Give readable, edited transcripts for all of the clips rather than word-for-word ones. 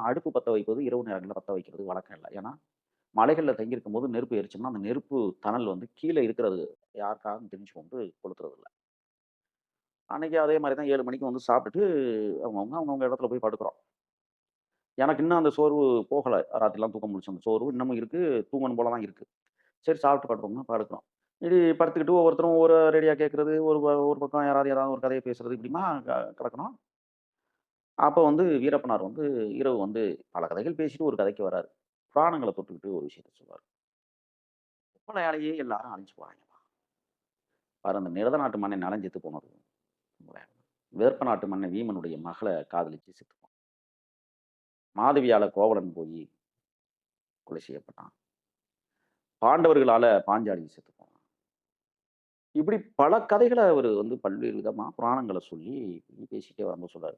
அடுப்பு பத்த வைப்பது இரவு நேரங்கள்ல பத்த வைக்கிறது வழக்கம் இல்ல. ஏன்னா, மலைகள்ல தங்கியிருக்கும்போது நெருப்பு எரிச்சோம்னா, அந்த நெருப்பு தணல் வந்து கீழ இருக்கிறது யாருக்காகவும் தெரிஞ்சு கொண்டு கொளுத்துறதில்ல. அன்னைக்கு அதே மாரி தான் 7 மணிக்கு வந்து சாப்பிட்டுட்டு அவங்கவங்க இடத்துல போய் படுக்குறோம். எனக்கு இன்னும் அந்த சோர்வு போகல. ராத்திரிலாம் தூக்கம் முழிச்ச அந்த சோர்வு இன்னமும் இருக்கு. தூங்கணும் போல தான் இருக்கு. சரி சாப்பிட்டு படுப்போம்னா படுக்கிறோம். இப்டி படுத்துக்கிட்டு ஒவ்வொருத்தரும் ஒரு ரேடியா கேட்கறது, ஒரு பக்கம் யாராவது ஏதாவது ஒரு கதைய பேசுறது இப்படிமா கிடக்கணும். அப்ப வந்து வீரப்பனார் வந்து இரவு வந்து பல கதைகள் பேசிட்டு ஒரு கதைக்கு வராரு. புராணங்கள தொட்டுக்கிட்டு ஒரு விஷயத்த சொல்றாரு. "ஒப்பனையாலேயே எல்லாரும் அழிஞ்சு போறாய்ங்கப்பா. பாரு அந்த நிரத நாட்டு மன்னன் நலன் செத்து போனது. வேற்ப நாட்டு மன்னன் வீமனுடைய மகள காதலிச்சு செத்து போனான். மாதவியால கோவலன் போயி கொலை செய்யப்பட்டான். பாண்டவர்களால பாஞ்சாலி செத்து போனான்." இப்படி பல கதைகள அவரு வந்து பல்வேறு விதமா புராணங்கள சொல்லி பேசிட்டே வரும்போது சொல்றாரு.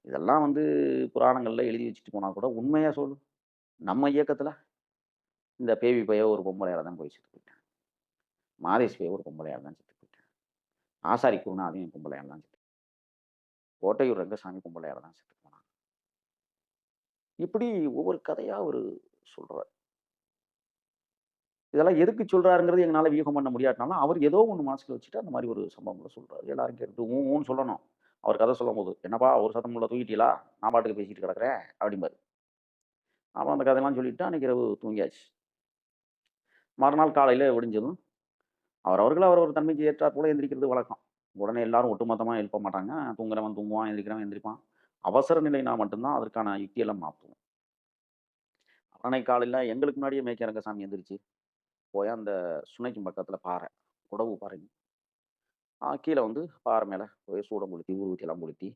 இதெல்லாம் வந்து புராணங்கள்ல எழுதி வச்சுட்டு போனா கூட உண்மையா சொல்லு. நம்ம இயக்கத்துல இந்த பேவி பைய ஒரு பொம்பளையால தான் போய் செத்து போயிட்டான். மாதேஷ் பைய ஒரு பொம்பளையால தான் செத்து போயிட்டான். ஆசாரி குருநாதன் பொம்பளையால தான் செத்து கோட்டையூர் ரங்கசாமி பொம்பளையால தான் செத்து போனான். இப்படி ஒவ்வொரு கதையா அவரு சொல்றாரு. இதெல்லாம் எதுக்கு சொல்றாருங்கிறது எங்கனால வியூகம் பண்ண முடியாட்டினாலும், அவர் ஏதோ ஒண்ணு மனசுல வச்சுட்டு அந்த மாரி ஒரு சம்பவங்கள சொல்றாரு. எல்லாரும் கேட்டுட்டு ஊன்னு சொல்லணும். அவர் கதை சொல்லும்போது, "என்னப்பா ஒரு சத்தம் உள்ள தூங்கிட்டீகளா? நான் பாட்டுக்கு பேசிட்டு கிடக்குறேன்" அப்படிம்பாரு. அப்புறம் அந்த கதையெல்லாம் சொல்லிட்டு அன்னைக்கு இரவு தூங்கியாச்சு. மறுநாள் காலையில விடிஞ்சதும், அவரவர்கள் அவரவர் தன்மைக்கு ஏற்றாற் போல எந்திரிக்கிறது வழக்கம். உடனே எல்லாரும் ஒட்டுமொத்தமா எழுப்ப மாட்டாங்க. தூங்குறவன் தூங்குவான், எந்திரிக்கிறவன் எந்திரிப்பான். அவசர நிலைனா மட்டும் தான் அதற்கான யுக்தியெல்லாம் மாத்துவோம். அன்னைக்கு காலையில எங்களுக்கு முன்னாடியே மேய்க்க ரங்கசாமி எந்திரிச்சு, போய் அந்த சுனைக்கும் பக்கத்துல பாறை, குடவு பாறை. கீழ வந்து பாறை மேல போய் சூடம் கொளுத்தி, ஊதுபத்தியெல்லாம் கொளுத்தி,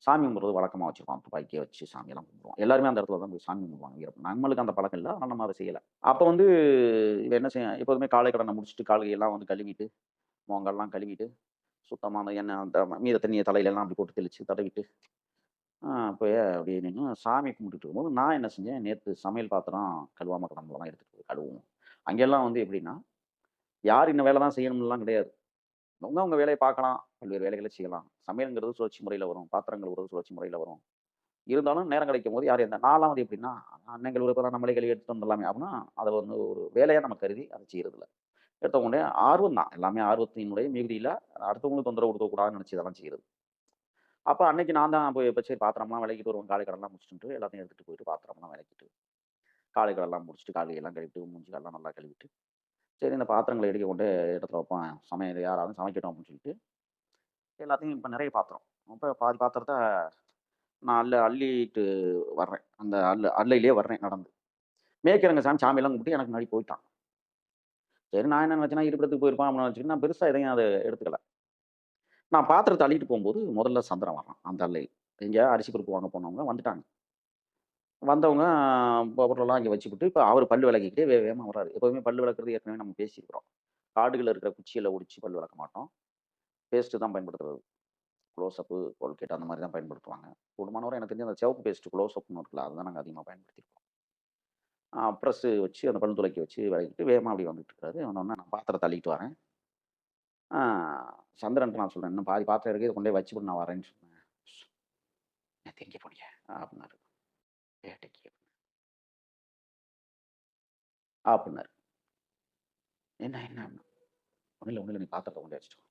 சாமி கும்பிடுறது வழக்கமா வச்சிருப்பான். துப்பாக்கிய வச்சு சாமியெல்லாம் கும்பிடுவோம். எல்லாருமே அந்த இடத்துல தான் போய் சாமி கும்பிடுவாங்க வீரப்பன். நம்மளுக்கு அந்த பழக்கம் இல்ல. ஆனா நம்ம அத செய்யல. அப்ப வந்து இவன் என்ன செய்ய எப்போதுமே காலை கடன முடிச்சுட்டு, கால் கையெல்லாம் வந்து கழுவிட்டு, முகங்கால்லாம் கழுவிட்டு, சுத்தமா அந்த எண்ணெய் அந்த மீத தண்ணிய தலையிலலாம் அப்படி போட்டு தெளிச்சு தடவிட்டு, போய் அப்படியே நின்னு சாமி கும்பிட்டுட்டு இருக்கும்போது, நான் என்ன செஞ்சேன், நேத்து சமையல் பாத்திரம் கழுவாம கிடந்ததெல்லாம் எடுத்துட்டு போய் கழுவுவோம். அங்கெல்லாம் வந்து எப்படின்னா, யார் இந்த வேலை தான் செய்யணும்லாம் கிடையாது. அவங்க வேலைய பார்க்கலாம். பல்வேறு வேலைகள செய்யலாம். சமையல்ங்கிறது சுழற்சி முறையில வரும். பாத்திரம் கழுவுறது சுழற்சி முறையில வரும். இருந்தாலும் நேரம் கிடைக்கும்போது யார் எந்த நான்லாம் வந்து எப்படின்னா, அண்ணன் கழுவுறப்ப நம்மளே கழுவி எடுத்துட்டு வந்துடலாமே அப்படின்னா, அத வந்து ஒரு வேலையா நம்ம கருதி அத செய்றதில்ல. எடுத்த உடனே ஆர்வம் தான். எல்லாமே ஆர்வத்தினுடைய மிகுதியில அடுத்தவங்களுக்கு தொந்தரவு குடுக்கக்கூடாதுன்னு நினைச்சு இதெல்லாம் செய்றது. அப்ப அன்னைக்கு நான் தான் போய் இப்ப சரி பாத்திரம்லாம் வெளக்கிட்டு வருவோம். காலை கடன்லாம் முடிச்சுட்டு எல்லாத்தையும் எடுத்துட்டு போயிட்டு பாத்திரம்லாம் வெளக்கிட்டு, காலை கடன்லாம் முடிச்சுட்டு, கால் கையெல்லாம் கழுவிட்டு, மூஞ்சி கால்லாம் நல்லா கழுவிட்டு, சரி இந்த பாத்திரங்கள எடுக்க கொண்டு இடத்துல வைப்போம். சமையல் யாராவது சமைக்கட்டும் அப்படின்னு சொல்லிட்டு, எல்லாத்தையும் இப்ப நெறைய பாத்திரம். அப்ப பாதி பாத்திரத்த நான் அள்ளிட்டு வர்றேன். அந்த அள்ளையிலேயே வர்றேன் நடந்து. மேய்க்கிறவங்க சாமியெல்லாம் கும்பிட்டு எனக்கு முன்னாடி போயிட்டான். சரி நான் என்ன நெனச்சேன்னா, இருப்பிடத்துக்கு போயிருப்பான் அப்படின்னு நெனச்சுட்டு நான் பெருசா எதையும் அத எடுத்துக்கல. நான் பாத்திரத்த அள்ளிட்டு போம்போது முதல்ல சந்திரன் வர்றான். அந்த அள்ளையில். எங்க அரிசி பருப்பு வாங்க போனவங்க வந்துட்டாங்க. வந்தவங்க பொருளெல்லாம் அங்க வச்சுப்புட்டு, இப்ப அவரு பல்லு விளக்கிக்கிட்டே வேகமா வர்றாரு. எப்போதுமே பல்லு விளக்குறது ஏற்கனவே நம்ம பேசியிருக்கிறோம். காடுகள்ல இருக்கிற குச்சிகள ஒடிச்சு பல் விளக்க மாட்டோம். பேஸ்ட்டு தான் பயன்படுத்துறது. க்ளோஸப்பு, கோல்கேட் அந்த மாரி தான் பயன்படுத்துவாங்க. கூடுமானவரை எனக்கு தெரிஞ்சு அந்த சிவப்பு பேஸ்ட் க்ளோஸப்ன்னு இருக்குல்ல, அதுதான் நாங்க அதிகமா பயன்படுத்தியிருக்கோம். பிரஷ்ஷு வச்சு அந்த பல் துலக்கி வச்சு விளக்கிட்டு வேகமா அப்படி வந்துட்டு இருக்காரு. வந்தோனே நான் பாத்திரத்த அள்ளிட்டு வரேன். ஆ சந்திரன்ட்ட நான் சொல்றேன், "இன்னும் பாதி பாத்திரம் இருக்கு. இத கொண்டு போய் வச்சுப்புட்டு நான் வரேன்னு" சொன்னேன். "நேத்து எங்கே போனீங்க?" அப்டின்னாரு. "வேட்டைக்கு" அப்டின்னாரு. "என்ன என்ன?" அப்டின்னா. "ஒண்ணும் இல்ல, ஒண்ணும் இல்ல. நீ பாத்திரத்த கொண்டு போய் வச்சுட்டு வா."